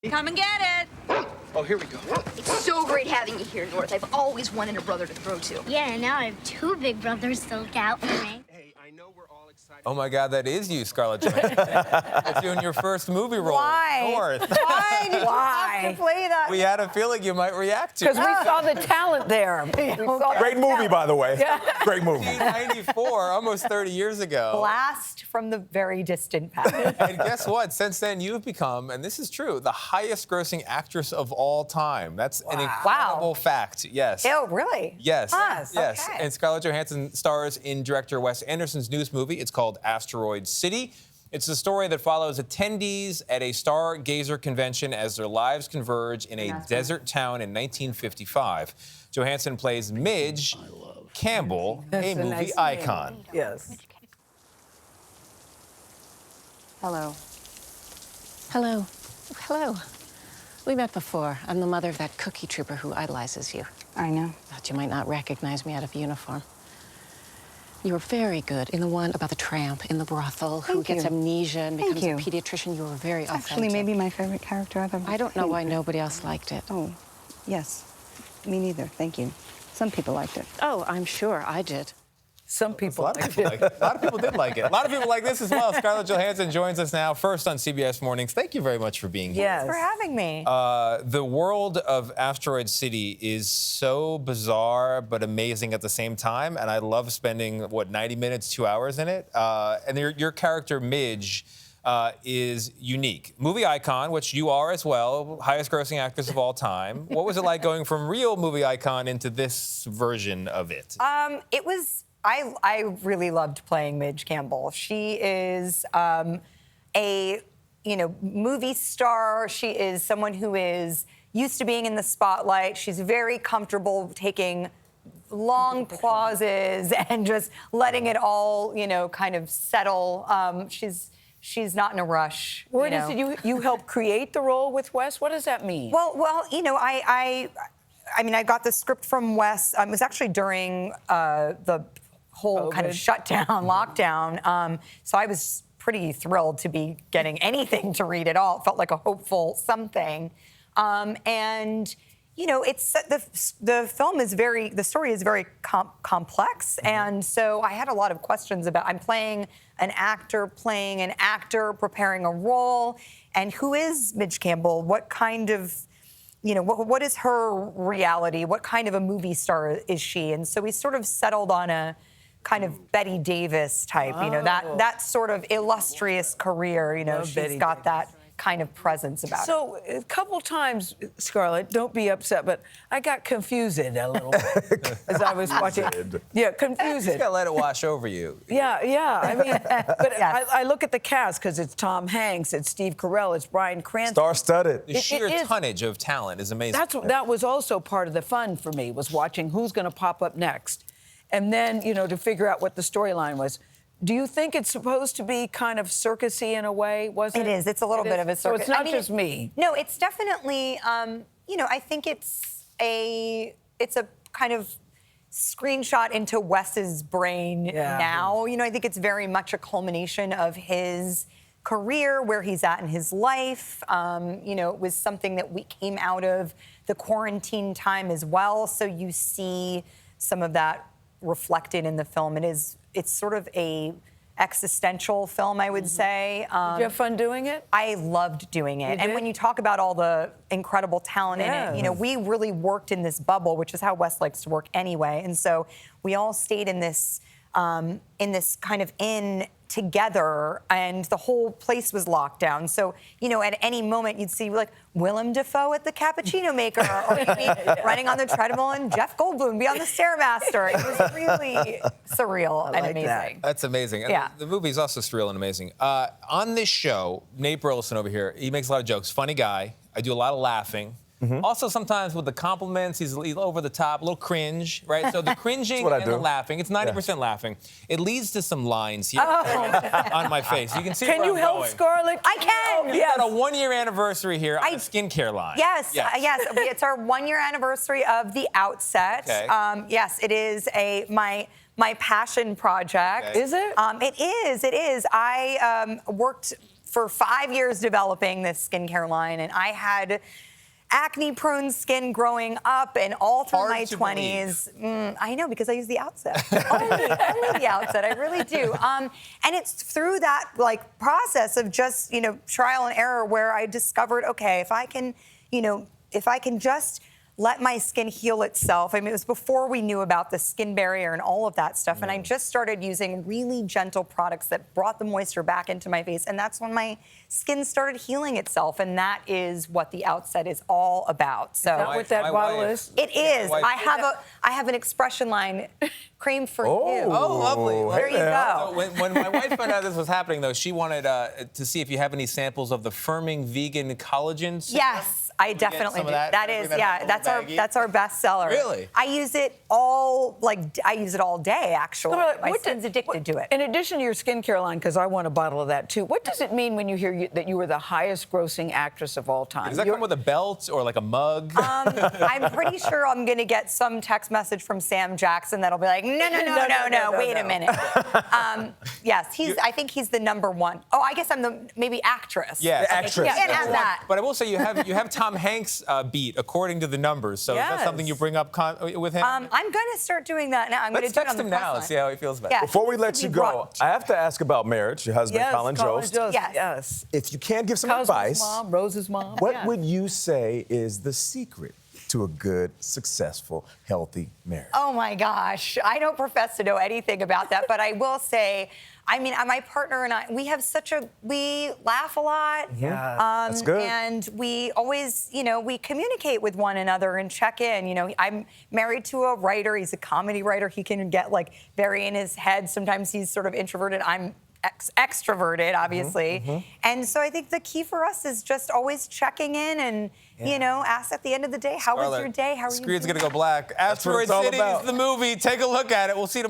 Come and get it. Oh, here we go. It's so great having you here, North. I've always wanted a brother to throw to. Yeah, and now I have two big brothers to look out for me. Hey, I know we're all excited. Oh my God, that is you, Scarlett Johansson. It's you in your first movie role. Why? North. Why did you have to play that? We had a feeling you might react to Because it. we saw the talent there. We saw Great movie, by the way. Yeah. Great movie. 1994, almost 30 years ago. Blast from the very distant past. And guess what? Since then, you've become, and this is true, the highest grossing actress of all time. That's an incredible fact. Yes. Oh, really? Yes. Yes. Yes. Okay. And Scarlett Johansson stars in director Wes Anderson's newest movie. It's called Asteroid City. It's a story that follows attendees at a stargazer convention as their lives converge in a desert town in 1955. Johansson plays Midge Campbell, a movie nice icon. name. Yes. Hello. Hello. Hello. We met before. I'm the mother of that cookie trooper who idolizes you. I know. Thought you might not recognize me out of uniform. You were very good in the one about the tramp in the brothel who Thank gets you. amnesia and Thank becomes you. a pediatrician. You were very authentic. Actually, maybe my favorite character ever. I don't know why nobody else liked it. Oh, yes. Me neither. Thank you. Some people liked it. Oh, I'm sure I did. Some A people lot of people like it. A lot of people did like it. A lot of people like this as well. Scarlett Johansson joins us now, first on CBS Mornings. Thank you very much for being here. Yes. For having me. The world of Asteroid City is so bizarre but amazing at the same time, and I love spending, 90 minutes, 2 hours in it? And your character, Midge, is unique. Movie icon, which you are as well, highest grossing actress of all time. What was it like going from real movie icon into this version of it? It was. I really loved playing Midge Campbell. She is a movie star. She is someone who is used to being in the spotlight. She's very comfortable taking long pauses and just letting it all kind of settle. She's not in a rush. Where does it, you helped create the role with Wes? What does that mean? Well, I mean, I got the script from Wes. It was actually during the whole kind of shutdown, lockdown. So I was pretty thrilled to be getting anything to read at all. It felt like a hopeful something. And it's the film is the story is very complex, and so I had a lot of questions about. I'm playing an actor preparing a role, and who is Midge Campbell? What kind of what is her reality? What kind of a movie star is she? And so we sort of settled on a kind of Betty Davis type, that sort of illustrious career. She's got that kind of presence about her. So a couple times, Scarlett, don't be upset, but I got confused a little bit as I was watching. Yeah, confused. You gotta let it wash over you. Yeah. I mean, but Yes. I look at the cast because it's Tom Hanks, it's Steve Carell, it's Bryan Cranston. Star-studded. The sheer it is. tonnage of talent is amazing. That was also part of the fun for me, was watching who's going to pop up next. And then, to figure out what the storyline was. Do you think it's supposed to be kind of circusy in a way? Was it? It is. It's a little bit of a circus. So it's not just me. No, it's definitely. I think it's a kind of screenshot into Wes's brain now. I think it's very much a culmination of his career, where he's at in his life. It was something that we came out of the quarantine time as well. So you see some of that reflected in the film. It's sort of a existential film, I would say. Did you have fun doing it? I loved doing it. You And did? when you talk about all the incredible talent in it, we really worked in this bubble, which is how Wes likes to work anyway. And so we all stayed in this kind of inn together, and the whole place was locked down. So, at any moment you'd see like Willem Dafoe at the cappuccino maker, or you'd be running on the treadmill and Jeff Goldblum be on the Stairmaster. It was really surreal and amazing. That's amazing. And Yeah. the movie is also surreal and amazing. On this show, Nate Burleson over here, he makes a lot of jokes. Funny guy. I do a lot of laughing. Also, sometimes with the compliments, he's over the top, a little cringe, right? So the cringing and the laughing, it's 90% laughing. It leads to some lines here on my face. You can see Can where you I'm help going. Scarlett? I can. We've got a 1-year anniversary here on the skincare line. Yes. It's our 1-year anniversary of The Outset. Okay. Yes, it is my passion project. Okay. Is it? It is. I worked for 5 years developing this skincare line, and I had acne-prone skin growing up and all through Hard my to 20s. I know, because I use the outset. only the outset. I really do. And it's through that process of just trial and error where I discovered, okay, if I can just let my skin heal itself. I mean, it was before we knew about the skin barrier and all of that stuff. And I just started using really gentle products that brought the moisture back into my face. And that's when my skin started healing itself. And that is what the outset is all about. So Is that what that bottle is? It is. wife- I have an expression line, cream for you. Oh, lovely. There you go. So when my wife found out this was happening, though, she wanted to see if you have any samples of the firming vegan collagen serum. Yes, I definitely some do. of that? That Bring is, that yeah, up in a little baggie? that's our best seller. Really? I use it all day, actually. My What skin's addicted to it. In addition to your skincare line, because I want a bottle of that too, what does it mean when you hear that you were the highest grossing actress of all time? Does that come with a belt or like a mug? I'm pretty sure I'm going to get some text message from Sam Jackson that'll be like, no, wait a minute. Yes, I think he's the #1. Oh, I guess I'm the maybe actress. Yeah, The actress. You can't have that. But I will say you have Tom Hanks beat according to the numbers. So is that Yes. something you bring up with him? I'm going to start doing that now. I'm going to Let's do it text on the him press now and line. see how he feels about Yeah. it. Before we He let needs you to be go, brought. I have to ask about marriage. Your husband, Yes, Colin Jost. Yes. Yes. If you can give some Cosmo's advice, mom, Rose's mom. what Yeah. would you say is the secret to a good, successful, healthy marriage? Oh my gosh, I don't profess to know anything about that, but I will say, I mean, my partner and I, we laugh a lot. Yeah. That's good. And we always, we communicate with one another and check in. I'm married to a writer. He's a comedy writer. He can get very in his head. Sometimes he's sort of introverted. I'm extroverted, obviously. And so I think the key for us is just always checking in and, ask at the end of the day, how was your day? How are you Screen's doing? gonna go black. what Asteroid it's all City about. is the movie. Take a look at it. We'll see you tomorrow.